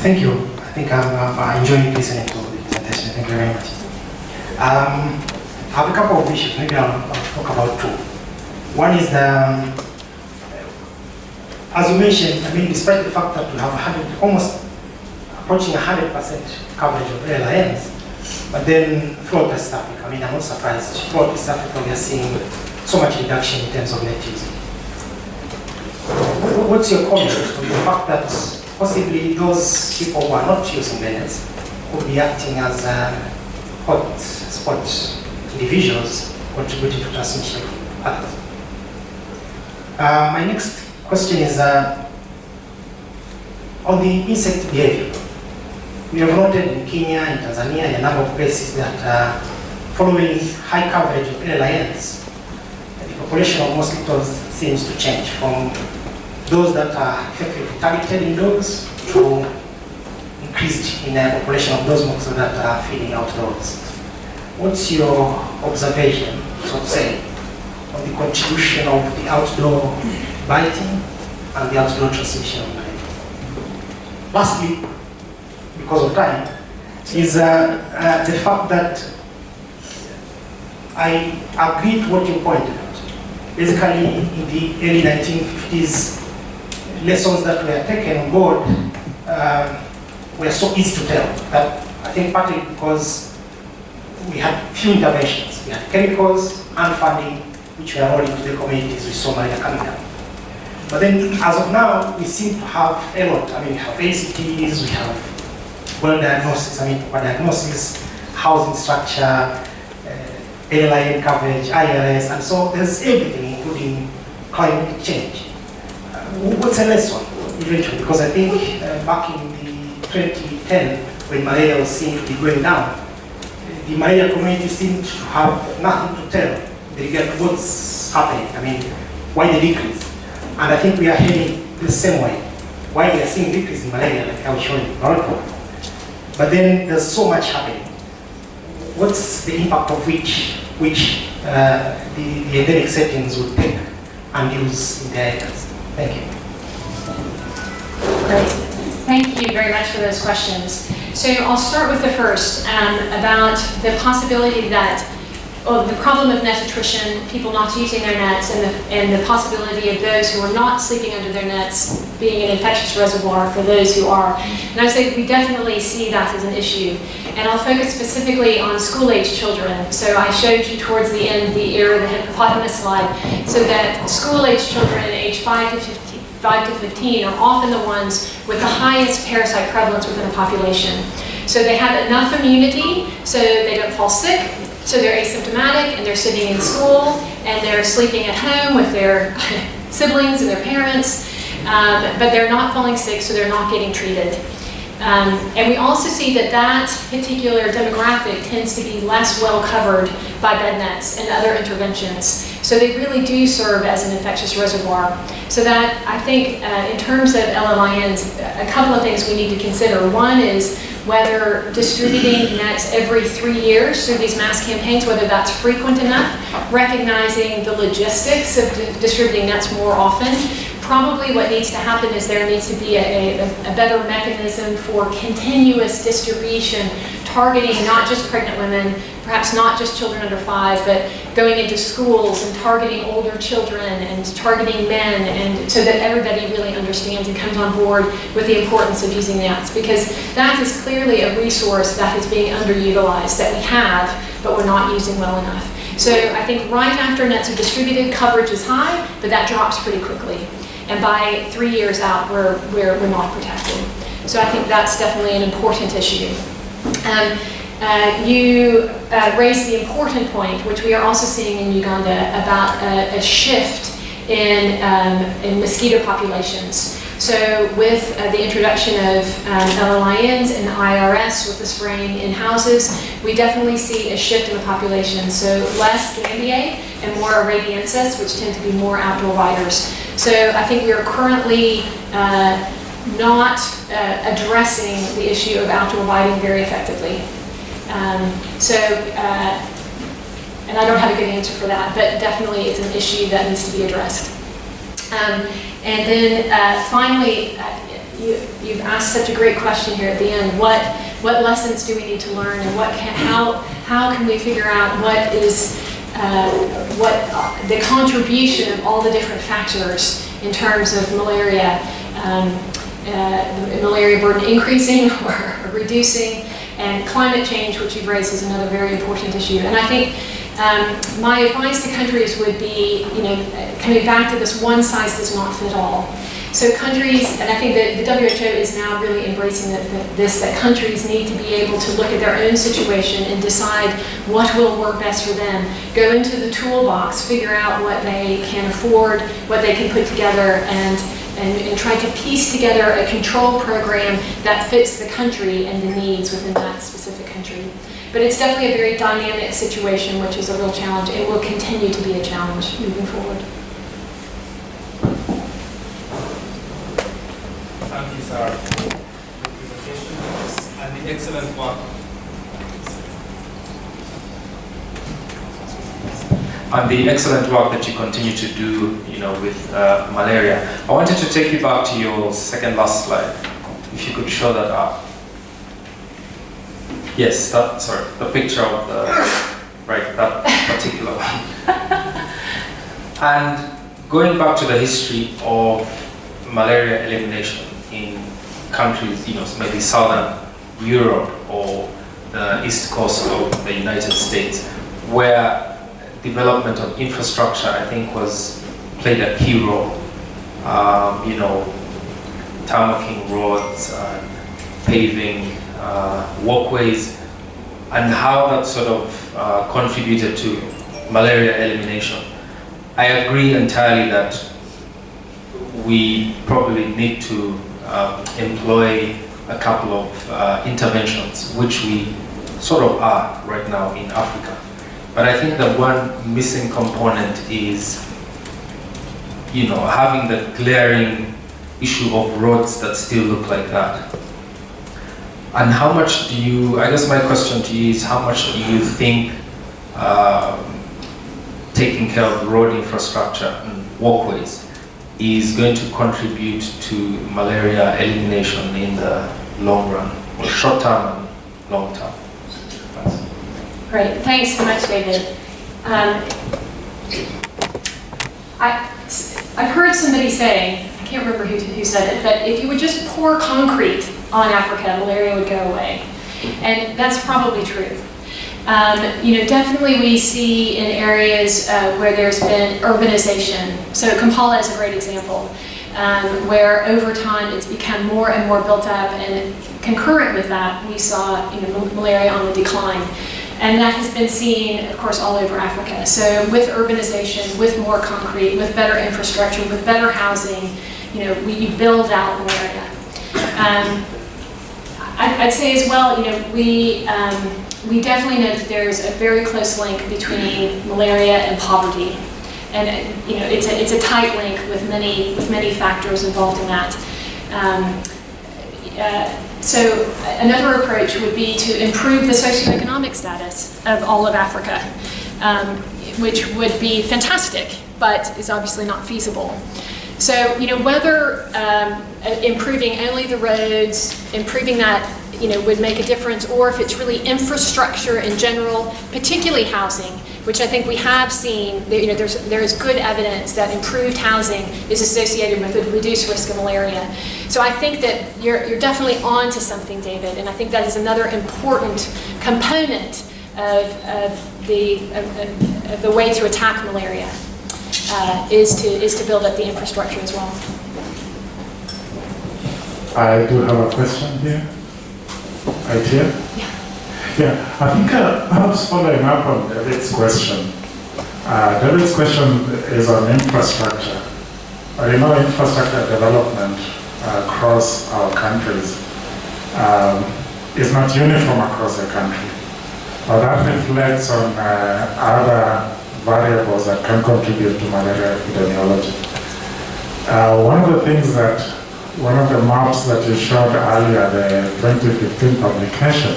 Thank you. I think I'm enjoying listening to the presentation. Thank you very much. I have a couple of issues. Maybe I'll talk about two. One is as you mentioned, I mean, despite the fact that we have almost approaching 100% coverage of airlines, but then throughout East Africa, I mean, I'm not surprised. Throughout East Africa, we are seeing so much reduction in terms of net using. What's your comment on the fact that possibly those people who are not using the nets could be acting as hot spot individuals contributing to transmission of others? My next question is on the insect behavior. We have noted in Kenya, in Tanzania, in a number of places that following high coverage of LINs, the population of mosquitoes seems to change from those that are effectively targeted indoors to increased in the population of those mosquitoes that are feeding outdoors. What's your observation, so to say, on the contribution of the outdoor biting and the outdoor transmission of malaria? Lastly, because of time, is the fact that I agree to what you pointed out. Basically, in the early 1950s, lessons that were taken on board were so easy to tell. That I think partly because we had few interventions. We had chemicals and funding, which were rolling into the communities. We saw malaria coming down. But then, as of now, we seem to have a lot. I mean, we have ACTs, we have well diagnosis, diagnosis, housing structure, airline coverage, IRS, and so there's everything, including climate change. What's a lesson eventually? Because I think back in the 2010, when malaria was seen to be going down, the malaria community seemed to have nothing to tell with regard to what's happening. I mean, why the decrease? And I think we are heading the same way. Why we are seeing decrease in malaria, like I was showing in Morocco. But then there's so much happening. What's the impact of which the endemic settings would take and use in their areas? Thank you. Great. Thank you very much for those questions. So I'll start with the first about the possibility that the problem of net attrition, people not using their nets, and the possibility of those who are not sleeping under their nets being an infectious reservoir for those who are. And I would say we definitely see that as an issue. And I'll focus specifically on school-age children. So I showed you towards the end the era of the hippopotamus slide, so that school-age children age 5 to 15 are often the ones with the highest parasite prevalence within a population. So they have enough immunity so they don't fall sick, so they're asymptomatic and they're sitting in school and they're sleeping at home with their siblings and their parents, but they're not falling sick, so they're not getting treated. And we also see that that particular demographic tends to be less well covered by bed nets and other interventions. So they really do serve as an infectious reservoir. So that, I think, in terms of LLINs, a couple of things we need to consider. One is whether distributing nets every 3 years through these mass campaigns, whether that's frequent enough, recognizing the logistics of distributing nets more often. Probably what needs to happen is there needs to be a better mechanism for continuous distribution, targeting not just pregnant women, perhaps not just children under 5, but going into schools and targeting older children and targeting men, and so that everybody really understands and comes on board with the importance of using nets, because that is clearly a resource that is being underutilized, that we have, but we're not using well enough. So I think right after nets are distributed, coverage is high, but that drops pretty quickly. And by 3 years out, we're not protected. So I think that's definitely an important issue. You raised the important point, which we are also seeing in Uganda, about a shift in mosquito populations. So with the introduction of LLINs and IRS with the spraying in houses, we definitely see a shift in the population. So less Gambier and more Arabiensis, which tend to be more outdoor riders. So I think we are currently not addressing the issue of outdoor biting very effectively. And I don't have a good answer for that, but definitely it's an issue that needs to be addressed. And then finally, you've asked such a great question here at the end. What lessons do we need to learn, and how can we figure out what is the contribution of all the different factors in terms of malaria, the malaria burden increasing or reducing, and climate change, which you've raised, is another very important issue. And I think my advice to countries would be, coming back to this one size does not fit all. So countries, and I think that the WHO is now really embracing that countries need to be able to look at their own situation and decide what will work best for them. Go into the toolbox, figure out what they can afford, what they can put together, and try to piece together a control program that fits the country and the needs within that specific country. But it's definitely a very dynamic situation, which is a real challenge and will continue to be a challenge moving forward. Thank you, sir, for the presentation and the excellent work. And the excellent work that you continue to do, with malaria. I wanted to take you back to your second last slide. If you could show that up. Yes, the picture of that particular one. And going back to the history of malaria elimination in countries, maybe southern Europe or the east coast of the United States, where development of infrastructure, I think, played a key role. Tarmacking roads, paving, walkways, and how that sort of contributed to malaria elimination. I agree entirely that we probably need to employ a couple of interventions, which we sort of are right now in Africa. But I think the one missing component is, having the glaring issue of roads that still look like that. And how much do you, I guess my question to you is, how much do you think taking care of road infrastructure and walkways is going to contribute to malaria elimination in the long run, or short term and long term? Thanks. Great, thanks so much, David. I've heard somebody say, I can't remember who said it, that if you would just pour concrete on Africa, malaria would go away. And that's probably true. Definitely we see in areas where there's been urbanization. So Kampala is a great example, where over time it's become more and more built up, and concurrent with that, we saw malaria on the decline. And that has been seen, of course, all over Africa. So with urbanization, with more concrete, with better infrastructure, with better housing, you build out malaria. I'd say as well, we definitely know that there's a very close link between malaria and poverty, and it's a tight link with many factors involved in that. So another approach would be to improve the socioeconomic status of all of Africa, which would be fantastic, but is obviously not feasible. So, whether improving only the roads, improving that, would make a difference, or if it's really infrastructure in general, particularly housing, which I think we have seen, there is good evidence that improved housing is associated with a reduced risk of malaria. So I think that you're definitely on to something, David, and I think that is another important component of the way to attack malaria. Is to build up the infrastructure as well. I do have a question here. Right here? Yeah, I think perhaps following up on David's question. David's question is on infrastructure. Infrastructure development across our countries is not uniform across the country. But that reflects on other variables that can contribute to malaria epidemiology. One of the maps that you showed earlier, the 2015 publication,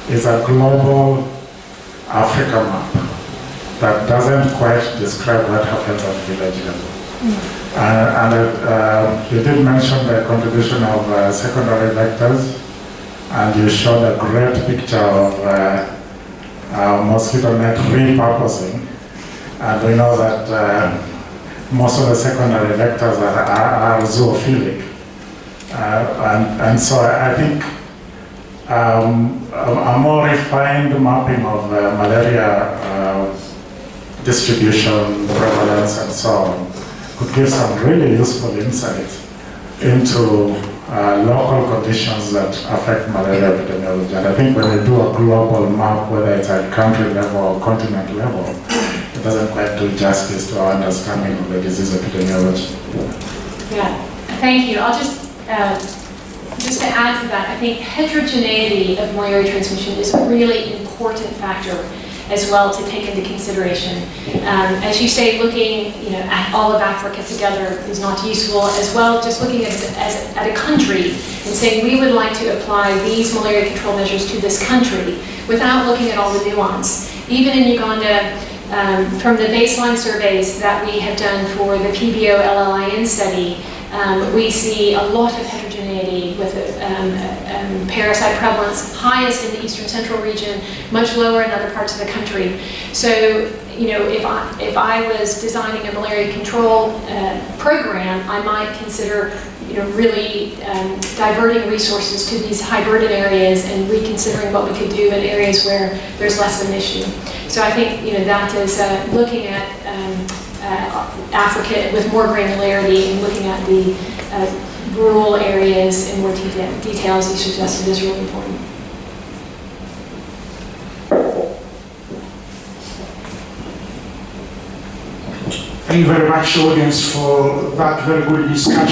is a global Africa map that doesn't quite describe what happens at village level. You did mention the contribution of secondary vectors, and you showed a great picture of mosquito net repurposing. And we know that most of the secondary vectors are zoophilic. And so I think a more refined mapping of malaria distribution, prevalence, and so on could give some really useful insights into local conditions that affect malaria epidemiology. And I think when we do a global map, whether it's at country level or continent level, it doesn't quite do justice to our understanding of the disease epidemiology. Yeah, thank you. I'll just to add to that, I think heterogeneity of malaria transmission is a really important factor as well to take into consideration. As you say, looking at all of Africa together is not useful, as well just looking at a country and saying we would like to apply these malaria control measures to this country without looking at all the nuance. Even in Uganda, from the baseline surveys that we have done for the PBO-LLIN study, we see a lot of heterogeneity with parasite prevalence, highest in the eastern central region, much lower in other parts of the country. So, if I was designing a malaria control program, I might consider, really diverting resources to these high burden areas and reconsidering what we could do in areas where there's less of an issue. So I think, that is looking at Africa with more granularity and looking at the rural areas in more detail, as you suggested, is really important. Thank you very much, audience, for that very good discussion.